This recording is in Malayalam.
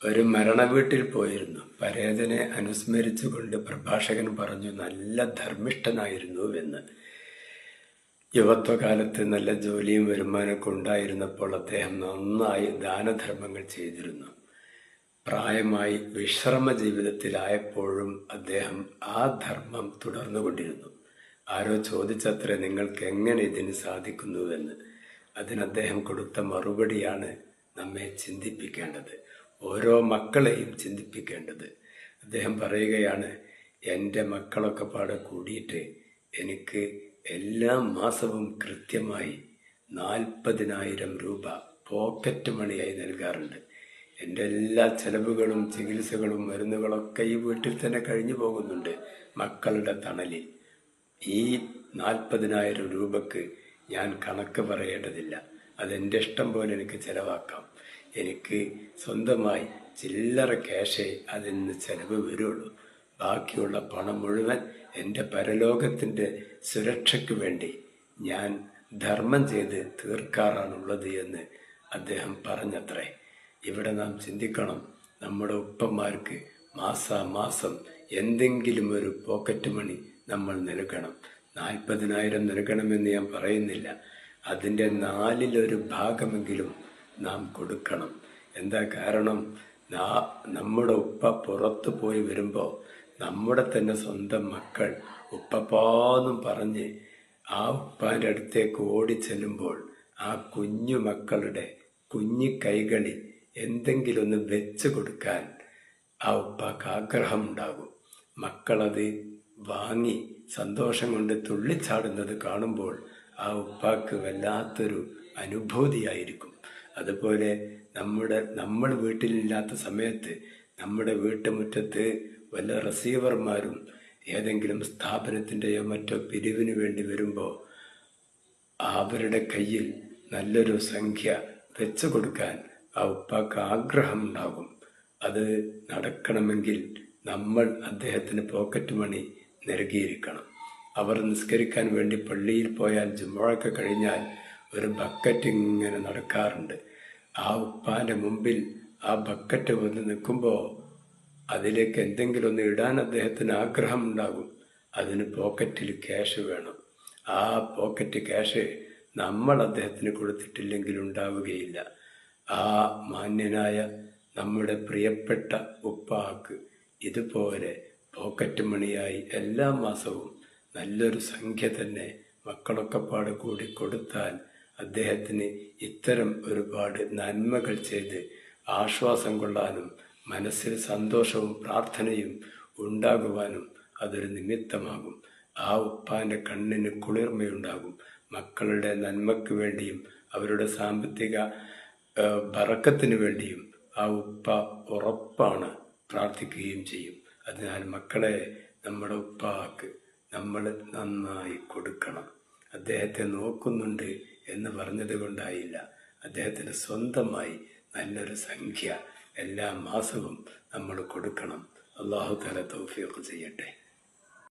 ഒരു മരണ വീട്ടിൽ പോയിരുന്നു. പരേതനെ അനുസ്മരിച്ചുകൊണ്ട് പ്രഭാഷകൻ പറഞ്ഞു, നല്ല ധർമ്മിഷ്ഠനായിരുന്നുവെന്ന്. യുവത്വകാലത്ത് നല്ല ജോലിയും വരുമാനമൊക്കെ ഉണ്ടായിരുന്നപ്പോൾ അദ്ദേഹം നന്നായി ദാനധർമ്മങ്ങൾ ചെയ്തിരുന്നു. പ്രായമായി വിശ്രമ ജീവിതത്തിലായപ്പോഴും അദ്ദേഹം ആ ധർമ്മം തുടർന്നുകൊണ്ടിരുന്നു. ആരോ ചോദിച്ചത്രേ, നിങ്ങൾക്ക് എങ്ങനെ ഇതിന് സാധിക്കുന്നുവെന്ന്. അതിന് അദ്ദേഹം കൊടുത്ത മറുപടിയാണ് നമ്മെ ചിന്തിപ്പിക്കേണ്ടത്, ഓരോ മക്കളെയും ചിന്തിപ്പിക്കേണ്ടത്. അദ്ദേഹം പറയുകയാണ്, എൻ്റെ മക്കളൊക്കെ പാടെ കൂടിയിട്ട് എനിക്ക് എല്ലാ മാസവും കൃത്യമായി 40,000 രൂപ പോക്കറ്റ് മണിയായി നൽകാറുണ്ട്. എൻ്റെ എല്ലാ ചെലവുകളും ചികിത്സകളും മരുന്നുകളൊക്കെ ഈ വീട്ടിൽ തന്നെ കഴിഞ്ഞു പോകുന്നുണ്ട് മക്കളുടെ തണലിൽ. ഈ 40,000 രൂപക്ക് ഞാൻ കണക്ക് പറയേണ്ടതില്ല. അതെൻ്റെ ഇഷ്ടം പോലെ എനിക്ക് ചെലവാക്കാം. എനിക്ക് സ്വന്തമായി ചില്ലറ ക്യാഷേ അതിൽ നിന്ന് ചെലവ് വരുള്ളൂ. ബാക്കിയുള്ള പണം മുഴുവൻ എൻ്റെ പരലോകത്തിൻ്റെ സുരക്ഷയ്ക്ക് വേണ്ടി ഞാൻ ധർമ്മം ചെയ്ത് തീർക്കാറാണുള്ളത് എന്ന് അദ്ദേഹം പറഞ്ഞത്രേ. ഇവിടെ നാം ചിന്തിക്കണം, നമ്മുടെ ഉപ്പന്മാർക്ക് മാസാമാസം എന്തെങ്കിലും ഒരു പോക്കറ്റ് മണി നമ്മൾ നൽകണം. 40,000 നൽകണമെന്ന് ഞാൻ പറയുന്നില്ല, അതിൻ്റെ 4/1 ഭാഗമെങ്കിലും നാം കൊടുക്കണം. എന്താ കാരണം? നമ്മുടെ ഉപ്പ പുറത്തു പോയി വരുമ്പോൾ നമ്മുടെ തന്നെ സ്വന്തം മക്കൾ ഉപ്പപ്പാന്നും പറഞ്ഞ് ആ ഉപ്പാൻ്റെ അടുത്തേക്ക് ഓടിച്ചെല്ലുമ്പോൾ ആ കുഞ്ഞു മക്കളുടെ കുഞ്ഞു കൈകളിൽ എന്തെങ്കിലും ഒന്ന് വെച്ച് കൊടുക്കാൻ ആ ഉപ്പാക്ക് ആഗ്രഹമുണ്ടാകും. മക്കളത് വാങ്ങി സന്തോഷം കൊണ്ട് തുള്ളിച്ചാടുന്നത് കാണുമ്പോൾ ആ ഉപ്പാക്ക് വല്ലാത്തൊരു അനുഭൂതിയായിരിക്കും. അതുപോലെ നമ്മൾ വീട്ടിലില്ലാത്ത സമയത്ത് നമ്മുടെ വീട്ടുമുറ്റത്ത് വല്ല റിസീവർമാരും ഏതെങ്കിലും സ്ഥാപനത്തിൻ്റെയോ മറ്റോ പിരിവിന് വേണ്ടി വരുമ്പോൾ അവരുടെ കയ്യിൽ നല്ലൊരു സംഖ്യ വെച്ചു കൊടുക്കാൻ ആ ഉപ്പാക്ക് ആഗ്രഹമുണ്ടാകും. അത് നടക്കണമെങ്കിൽ നമ്മൾ അദ്ദേഹത്തിന് പോക്കറ്റ് മണി നൽകിയിരിക്കണം. അവർ നിസ്കരിക്കാൻ വേണ്ടി പള്ളിയിൽ പോയാൽ ജുമുഅയൊക്കെ കഴിഞ്ഞാൽ ഒരു ബക്കറ്റ് ഇങ്ങനെ നടക്കാറുണ്ട്. ആ ഉപ്പാൻ്റെ മുമ്പിൽ ആ ബക്കറ്റ് വന്ന് നിൽക്കുമ്പോൾ അതിലേക്ക് എന്തെങ്കിലും ഒന്ന് ഇടാൻ അദ്ദേഹത്തിന് ആഗ്രഹമുണ്ടാകും. അതിന് പോക്കറ്റിൽ ക്യാഷ് വേണം. ആ പോക്കറ്റ് ക്യാഷ് നമ്മൾ അദ്ദേഹത്തിന് കൊടുത്തിട്ടില്ലെങ്കിൽ ഉണ്ടാവുകയില്ല. ആ മാന്യനായ നമ്മുടെ പ്രിയപ്പെട്ട ഉപ്പാക്ക് ഇതുപോലെ പോക്കറ്റ് മണിയായി എല്ലാ മാസവും നല്ലൊരു സംഖ്യ തന്നെ മക്കളൊക്കെ പാട് കൂടി കൊടുത്താൽ അദ്ദേഹത്തിന് ഇത്തരം ഒരുപാട് നന്മകൾ ചെയ്ത് ആശ്വാസം കൊള്ളാനും മനസ്സിൽ സന്തോഷവും പ്രാർത്ഥനയും ഉണ്ടാകുവാനും അതൊരു നിമിത്തമാകും. ആ ഉപ്പാൻ്റെ കണ്ണിന് കുളിർമയുണ്ടാകും. മക്കളുടെ നന്മയ്ക്ക് വേണ്ടിയും അവരുടെ സാമ്പത്തിക ബറക്കത്തിന് വേണ്ടിയും ആ ഉപ്പ ഉറപ്പാണ് പ്രാർത്ഥിക്കുകയും ചെയ്യും. അതിനാൽ മക്കളെ, നമ്മുടെ ഉപ്പാക്ക് നമ്മൾ നന്നായി കൊടുക്കണം. അദ്ദേഹത്തെ നോക്കുന്നുണ്ട് എന്ന് പറഞ്ഞത് കൊണ്ടായില്ല, അദ്ദേഹത്തിന് സ്വന്തമായി നല്ലൊരു സംഖ്യ എല്ലാ മാസവും നമ്മൾ കൊടുക്കണം. അല്ലാഹു തആല തൗഫീഖ് ചെയ്യട്ടെ.